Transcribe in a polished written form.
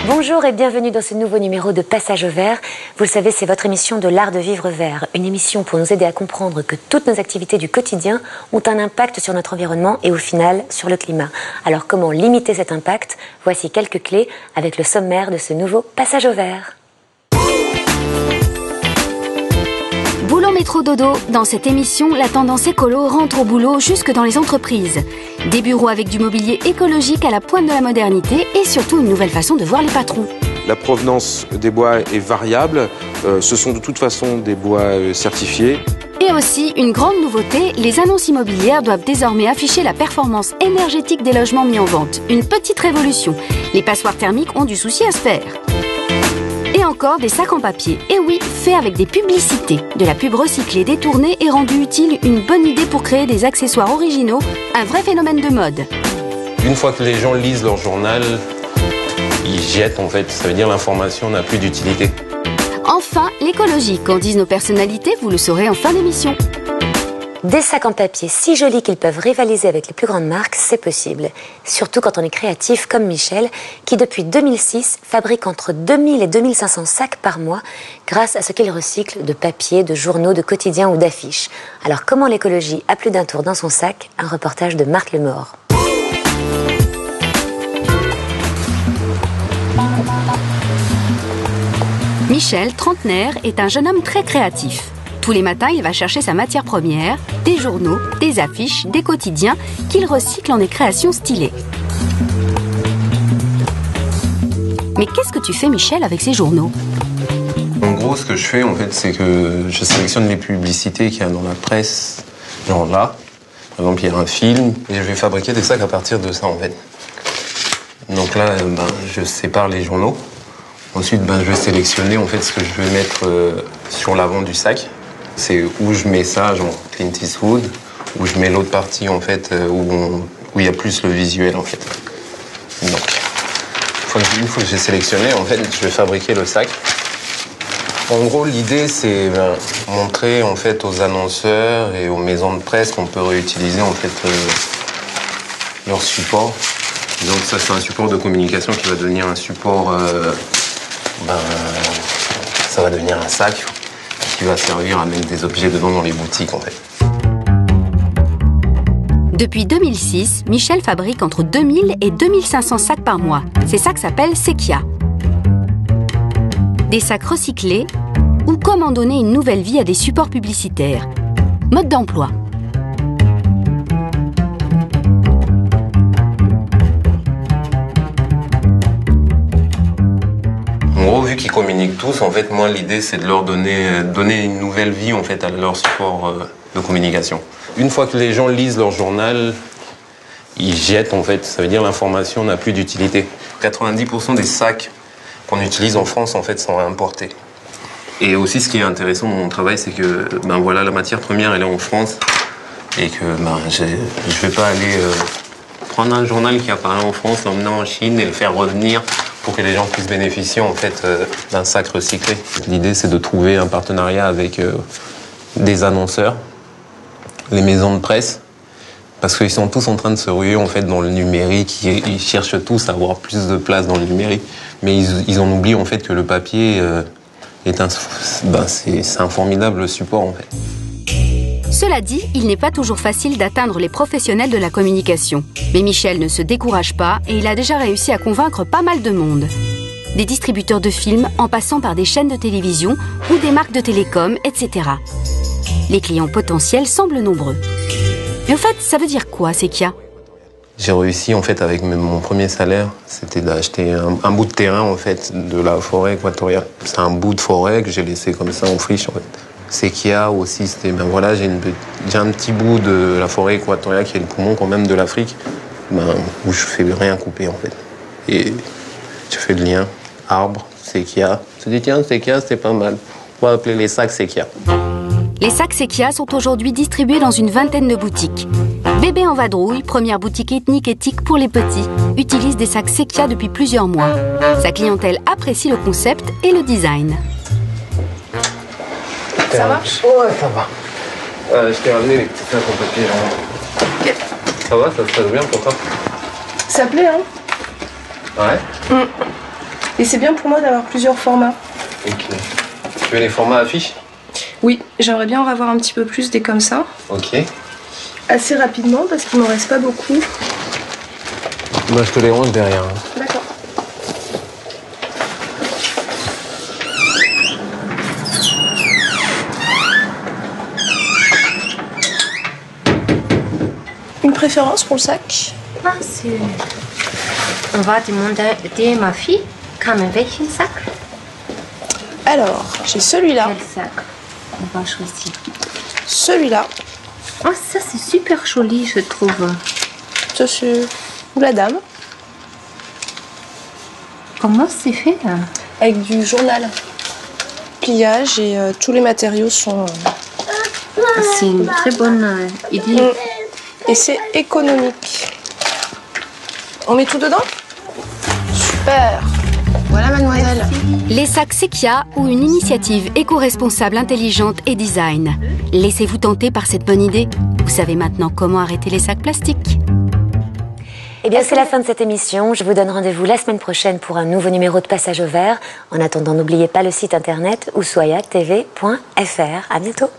Bonjour et bienvenue dans ce nouveau numéro de Passage au Vert. Vous le savez, c'est votre émission de l'art de vivre vert. Une émission pour nous aider à comprendre que toutes nos activités du quotidien ont un impact sur notre environnement et au final sur le climat. Alors comment limiter cet impact? Voici quelques clés avec le sommaire de ce nouveau Passage au Vert. Boulot métro dodo, dans cette émission, la tendance écolo rentre au boulot jusque dans les entreprises. Des bureaux avec du mobilier écologique à la pointe de la modernité et surtout une nouvelle façon de voir les patrons. La provenance des bois est variable, ce sont de toute façon des bois certifiés. Et aussi, une grande nouveauté, les annonces immobilières doivent désormais afficher la performance énergétique des logements mis en vente. Une petite révolution. Les passoires thermiques ont du souci à se faire. Et encore des sacs en papier. Et oui, faits avec des publicités. De la pub recyclée, détournée et rendue utile, une bonne idée pour créer des accessoires originaux, un vrai phénomène de mode. Une fois que les gens lisent leur journal, ils jettent en fait, ça veut dire l'information n'a plus d'utilité. Enfin, l'écologie, qu'en disent nos personnalités, vous le saurez en fin d'émission. Des sacs en papier si jolis qu'ils peuvent rivaliser avec les plus grandes marques, c'est possible. Surtout quand on est créatif comme Michel, qui depuis 2006 fabrique entre 2000 et 2500 sacs par mois grâce à ce qu'il recycle de papier, de journaux, de quotidiens ou d'affiches. Alors comment l'écologie a plus d'un tour dans son sac? Un reportage de Marthe Lemort. Michel, trentenaire, est un jeune homme très créatif. Tous les matins, il va chercher sa matière première, des journaux, des affiches, des quotidiens qu'il recycle en des créations stylées. Mais qu'est-ce que tu fais, Michel, avec ces journaux? En gros, ce que je fais, en fait, c'est que je sélectionne les publicités qu'il y a dans la presse, genre là. Par exemple, il y a un film, et je vais fabriquer des sacs à partir de ça, en fait. Donc là, je sépare les journaux. Ensuite, je vais sélectionner, en fait, ce que je vais mettre sur l'avant du sac. C'est où je mets ça, genre Clint Eastwood, où je mets l'autre partie, en fait, où il y a plus le visuel, en fait. Donc, une fois que j'ai sélectionné, en fait, je vais fabriquer le sac. En gros, l'idée, c'est montrer, en fait, aux annonceurs et aux maisons de presse qu'on peut réutiliser, en fait, leur support. Donc ça, c'est un support de communication qui va devenir un support... ça va devenir un sac qui va servir à mettre des objets dedans dans les boutiques, en fait. Depuis 2006, Michel fabrique entre 2000 et 2500 sacs par mois. Ces sacs s'appellent Sequia. Des sacs recyclés ou comment donner une nouvelle vie à des supports publicitaires. Mode d'emploi. En gros, vu qu'ils communiquent tous, en fait, moi, l'idée, c'est de leur donner une nouvelle vie, en fait, à leur support de communication. Une fois que les gens lisent leur journal, ils jettent, en fait. Ça veut dire l'information n'a plus d'utilité. 90% des sacs qu'on utilise en France, en fait, sont réimportés. Et aussi, ce qui est intéressant dans mon travail, c'est que, voilà, la matière première, elle est en France. Et que, je vais pas aller prendre un journal qui apparaît en France, l'emmener en Chine et le faire revenir pour que les gens puissent bénéficier en fait d'un sac recyclé. L'idée, c'est de trouver un partenariat avec des annonceurs, les maisons de presse, parce qu'ils sont tous en train de se ruer en fait dans le numérique. Ils cherchent tous à avoir plus de place dans le numérique, mais ils en oublient en fait que le papier c'est un formidable support en fait. Cela dit, il n'est pas toujours facile d'atteindre les professionnels de la communication. Mais Michel ne se décourage pas et il a déjà réussi à convaincre pas mal de monde. Des distributeurs de films en passant par des chaînes de télévision ou des marques de télécom, etc. Les clients potentiels semblent nombreux. Mais au fait, ça veut dire quoi, Sequia? J'ai réussi en fait avec mon premier salaire, c'était d'acheter un bout de terrain en fait de la forêt équatoriale. C'est un bout de forêt que j'ai laissé comme ça en friche en fait. Sequia aussi, c'était j'ai un petit bout de la forêt équatoriale qui est le poumon quand même de l'Afrique, où je fais rien couper en fait. Et je fais le lien, arbre, Sequia. Je me dis tiens, Sequia c'est pas mal. On va appeler les sacs Sequia. Les sacs Sequia sont aujourd'hui distribués dans une vingtaine de boutiques. Bébé en vadrouille, première boutique ethnique éthique pour les petits, utilise des sacs Sequia depuis plusieurs mois. Sa clientèle apprécie le concept et le design. Ça marche? Ouais, ça va. Je t'ai ramené les petits sacs en papier. Ok. Ça va, ça se passe bien pour toi? Ça plaît, hein? Ouais. Et c'est bien pour moi d'avoir plusieurs formats. Ok. Tu veux les formats affiches? Oui, j'aimerais bien en avoir un petit peu plus des comme ça. Ok. Assez rapidement parce qu'il m'en reste pas beaucoup. Moi, je te les range derrière. D'accord. Une préférence pour le sac? Ah, c'est... On va demander à ma fille comme welchen sac. Alors, j'ai celui-là, Quel sac on va choisir? celui-là, Oh, ça c'est super joli, je trouve. ceci, ou la dame, Comment c'est fait là? avec du journal. Pliage et tous les matériaux sont... C'est une très bonne idée. Et c'est économique. On met tout dedans? Super. Voilà, mademoiselle. Les sacs Sekia ou une initiative éco-responsable intelligente et design. Laissez-vous tenter par cette bonne idée. Vous savez maintenant comment arrêter les sacs plastiques. Eh bien, c'est la fin de cette émission. Je vous donne rendez-vous la semaine prochaine pour un nouveau numéro de Passage au Vert. En attendant, n'oubliez pas le site internet oussoyactv.fr. À bientôt.